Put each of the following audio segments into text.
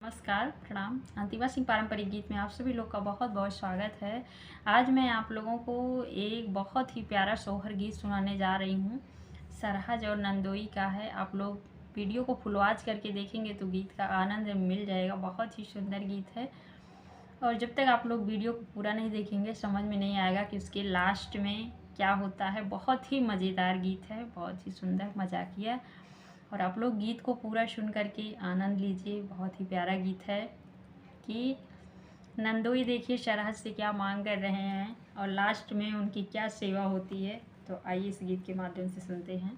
नमस्कार, प्रणाम। अंतिमा सिंह पारंपरिक गीत में आप सभी लोग का बहुत बहुत स्वागत है। आज मैं आप लोगों को एक बहुत ही प्यारा सोहर गीत सुनाने जा रही हूँ। सरहज और नंदोई का है। आप लोग वीडियो को फुल वॉच करके देखेंगे तो गीत का आनंद मिल जाएगा। बहुत ही सुंदर गीत है और जब तक आप लोग वीडियो को पूरा नहीं देखेंगे समझ में नहीं आएगा कि उसके लास्ट में क्या होता है। बहुत ही मज़ेदार गीत है, बहुत ही सुंदर, मजाकिया। और आप लोग गीत को पूरा सुन करके आनंद लीजिए। बहुत ही प्यारा गीत है कि नंदोई देखिए सरहद से क्या मांग कर रहे हैं और लास्ट में उनकी क्या सेवा होती है। तो आइए इस गीत के माध्यम से सुनते हैं।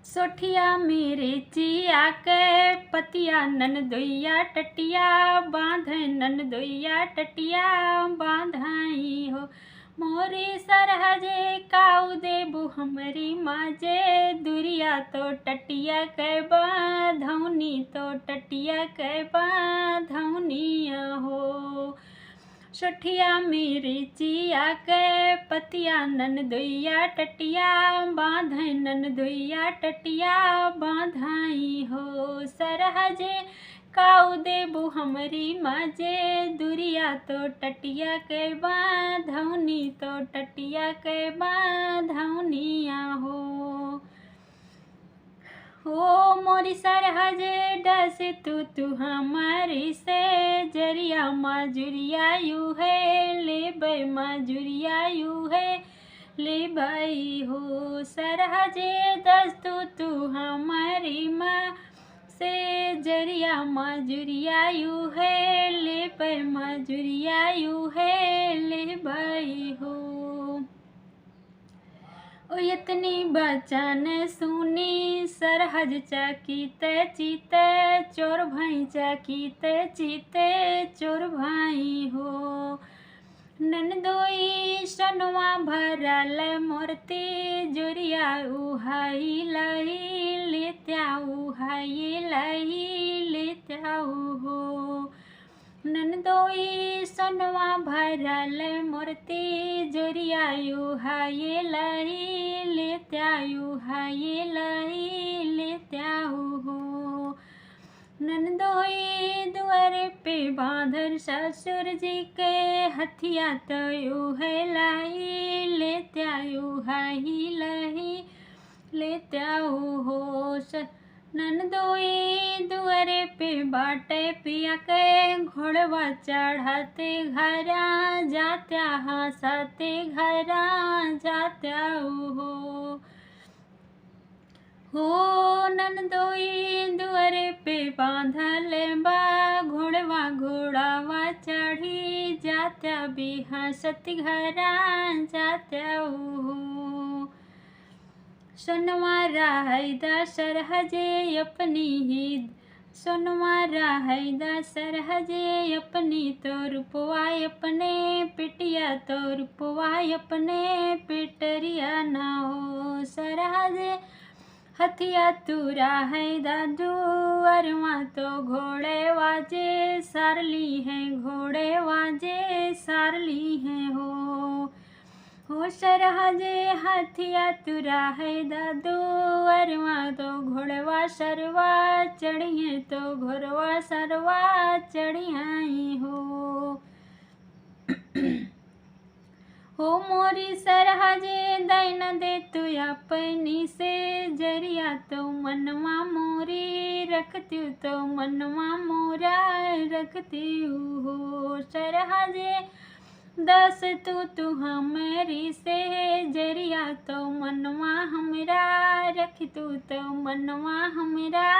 सोठिया मेरे चिया के पतिया ननदोइया टटिया बांध ननदोइया टटिया बांधाई हो। मोरी सरहजे काऊ देबू हमरी माजे दुरिया तो टटिया के बांधौनी तो टटिया के बांधौनिया हो। सोठिया मेरी चिया के पतिया ननदोइया टटिया बांध ननदोइया टटिया बांधाई हो। सरहजे काऊ देबू हमरी माजे दुरिया तो टटिया के बांधौनी तो टटिया के बांधौनिया हो। ओ मोरी सरहजे डस तू हमारी से जरिया माजुरिया यू है ले बे माजुरिया यू है ले भाई हो। सरहजे दस तू हमारी माँ से जरिया माजुरिया यू है ले बे माजुरिया यू है ले भाई हो। ओ इतनी बचन सुनी सरहज चकीते चीते चोर भाई चकीते चीते चोर भाई हो। ननदोई सनवा भरल मूर्ति जोरिया उहाई लही लेत्या उहाई लही लेत्या हो। ननदोई सनवा भरल मूर्ति जोरिया उहाई लही लेत्या उहाई लही लेत्या हो। ननदोई दुआरे पे बांधर ससुर जी के हथिया तो यू है लाई लेत्या उहाई लही लेत्या हो। ननदोई दुआरे पे बाटे पिया के घोड़वा चढ़ाते घरा जात्या हंसाते घरा जात्या हो। ननदोई दुआरे पे बांधल बा घोड़वा घोड़ावा चढ़ी जात्या भी हंसत घरा जात्या हो। सोनवा राहैदा सरहजे अपनी ही सोनवा राहैदा सरहजे अपनी तो रूपवा अपने पिटिया तो रूपवा अपने पिटरिया ना हो। सरहजे हथिया तू राहैदा दुअरवा तो घोड़े वाजे सारली हैं घोड़े वाजे सारली हैं हो। सरहजे हथिया तू राहैदा दुअरवा तो घोड़वा सरवा चढ़िए तो घोड़वा सरवा चढ़ियाई हो। हो मोरी सरहजे दैन दे तू अपनी से जरिया तो मनवा मोरी रखती तो मनवा मोरा रखती हो। सरहजे दस तू हमारी से जरिया तो मनवा हमरा रख तू तो मनवा हमरा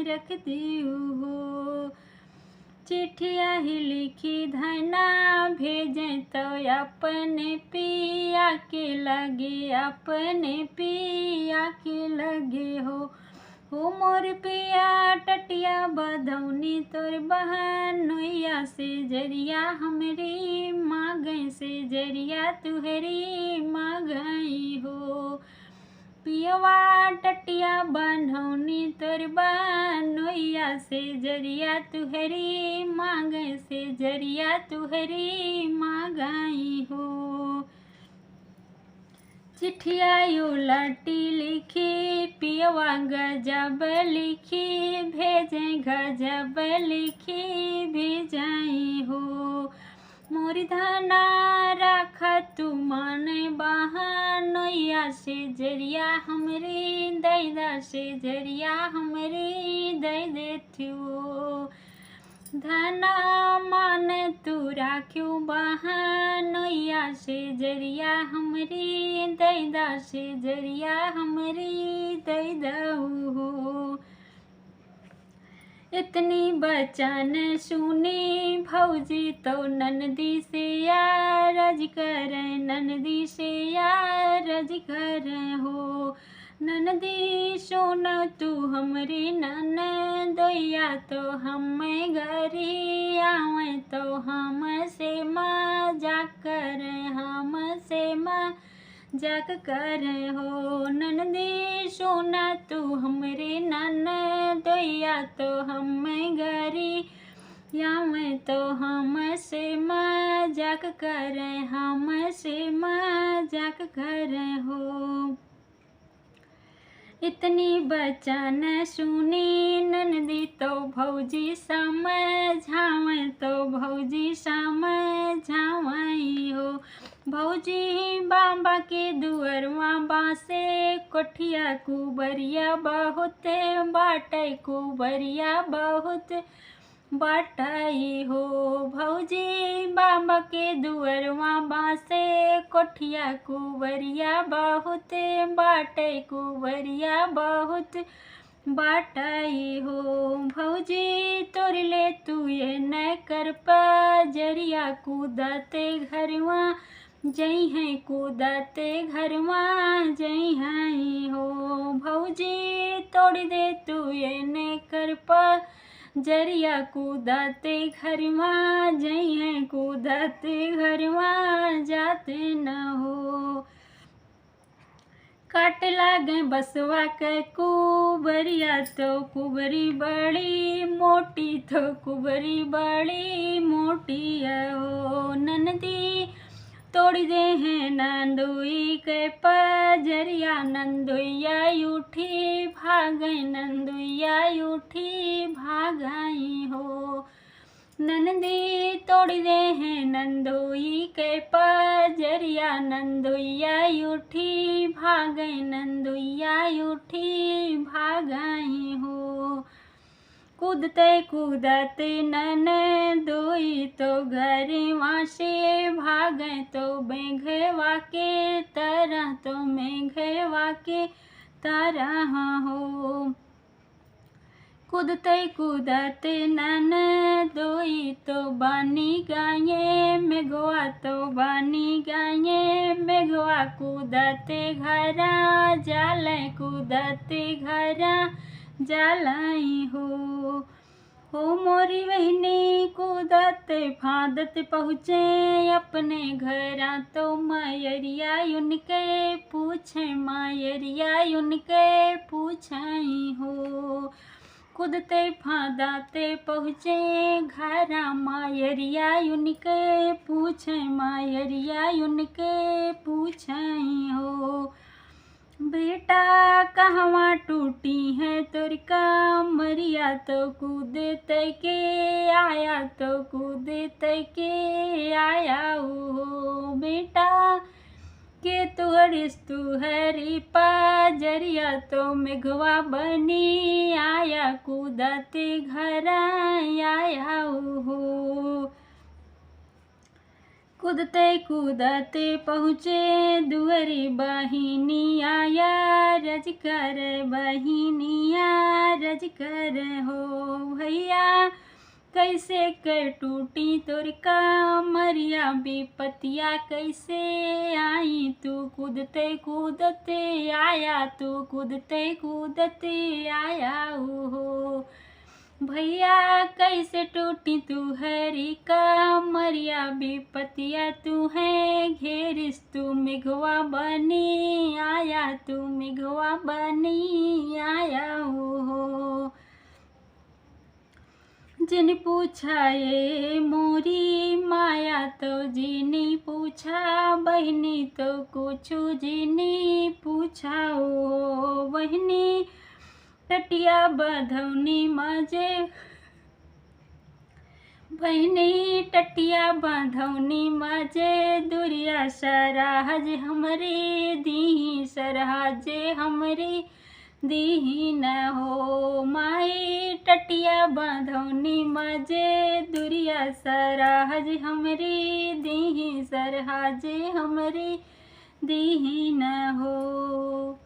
रखती हो। चिट्ठिया ही लिखी धना भेजे तो अपने पिया के लगे अपने पिया के लगे हो मोर पिया टटिया बधौनी तोर बहन नोइया से जरिया हमरी मांगई से जरिया तुहरी मांगई हो। पियवा टटिया बन्हौनी तोर बनोइया से जरिया तुहरी मांगे से जरिया तुहरी मांगई हो। चिट्ठिया उलटी लिखी पियवा गजब लिखी भेजें गजब लिखी भेजाई हो। मोरी धना राख तू मन बहनोइया से जरिया हमरी दैदा से जरिया हमरी दे देथियो। धना मान तू राख्यू बहनोइया से जरिया हमरी दैदा से जरिया हमरी दे दऊ। इतनी बचन सुनी भौजी तो ननदी से यारज कर ननदी से यारज कर हो। ननदी सुन तू हमरी ननदोइया तो हम घरी आवे तो हम से मजाक कर हम से मजाक कर हो। ननदी सुन तू हमरी ननदोइया तो हम घरी आवे तो हम से मजाक कर हम से मजाक कर हो। इतनी बचन सुनी ननदी तो भौजी समझावे तो भौजी समझावई हो। भौजी बाबा के दुअरवा बासे कोठिया कुबरिया बहुत बाटे कुबरिया बहुत बाटाई हो। भौजी बाबा के दुअरवा बासे कोठिया कुबरिया बहुत बाटे कुबरिया बहुत बाटाई हो। भौजी तोरले तू ये न कर पजरिया कूदते घरवा जई हैं कूदते घरवा जई हैं हो। भौजी तोड़ दे तू ये न कर जरिया कूदते घरवा जई हैं कूदते घरवा जाते न हो। काट लागे बसवा के कुबरिया तो कुबरी बड़ी मोटी तो कुबरी बड़ी मोटी हो। ननदी तोड़ दे हैं नंदोई के पजरिया नंदोइया उठी भागई नंदोइया उठी भागई हो। नंदी तोड़ दे हैं नंदोई के पजरिया नंदोइया उठी भागई नंदोइया उठी भागई हो। कूदते कूदते ननदोई तो घरवा से भागे तो मेघवा के तरह तो मेघवा के तरह हो। कूदते कूदते ननदोई तो बानी गाये मेघवा तो बानी गाये मेघवा कूदते घरा जाले कूदते घरा जालाई हो। मोरी बहनी कूदते फादत पहुँचे अपने घरा तो मायरिया उनके पूछे मायरिया उनके पूछाई हो। कूदते फादते पहुँचे घरा मायरिया उनके पूछे मायरिया उनके पूछाई हो। बेटा कहवा टूटी है तोर कमरिया तो कूदते के आया तो कूदते के आया हो। बेटा के तुहरिस तुहरी पजरिया तो मेघवा बनी आया कूदते घरा आया हो। कूदते कूदते पहुँचे दुअरी बहिनिया रज कर बहिनिया रज कर हो। भैया कैसे कर टूटी तोर कमरिया विपतिया कैसे आई तू कूदते कूदते आया तू कूदते कूदते आया हो। भैया कैसे टूटी तू हरी कमरिया विपतिया तू है घेरिस तू मेघवा बनी आया तू मेघवा बनी आया हो। जिन पूछा ये मोरी माया तो जिनी पूछा, बहनी तो कुछ जिनी पूछा ओ बहनी। टटिया बधौनी माजे बहनी, टटिया बांधौनी माजे, दुरिया सराहज हमरी दी सरहाजे हमरी दीही न हो माई। टटिया बांधौनी माजे, दुरिया सराहज हमरी दीही सरहाजे हमरी दीही न हो।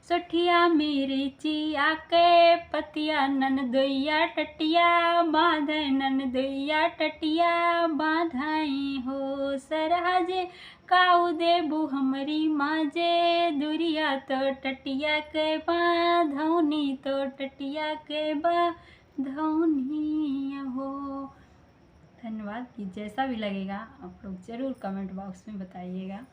सठिया मेरी चिया के पतिया ननदोइया, टटिया बांधे ननदोइया, टटिया बांधाई हो सरहाजे काऊ देबू हमरी माजे। दुरिया तो टटिया के बांधौनी तो टटिया के बांधौनी हो। धन्यवाद। कि जैसा भी लगेगा आप लोग ज़रूर कमेंट बॉक्स में बताइएगा।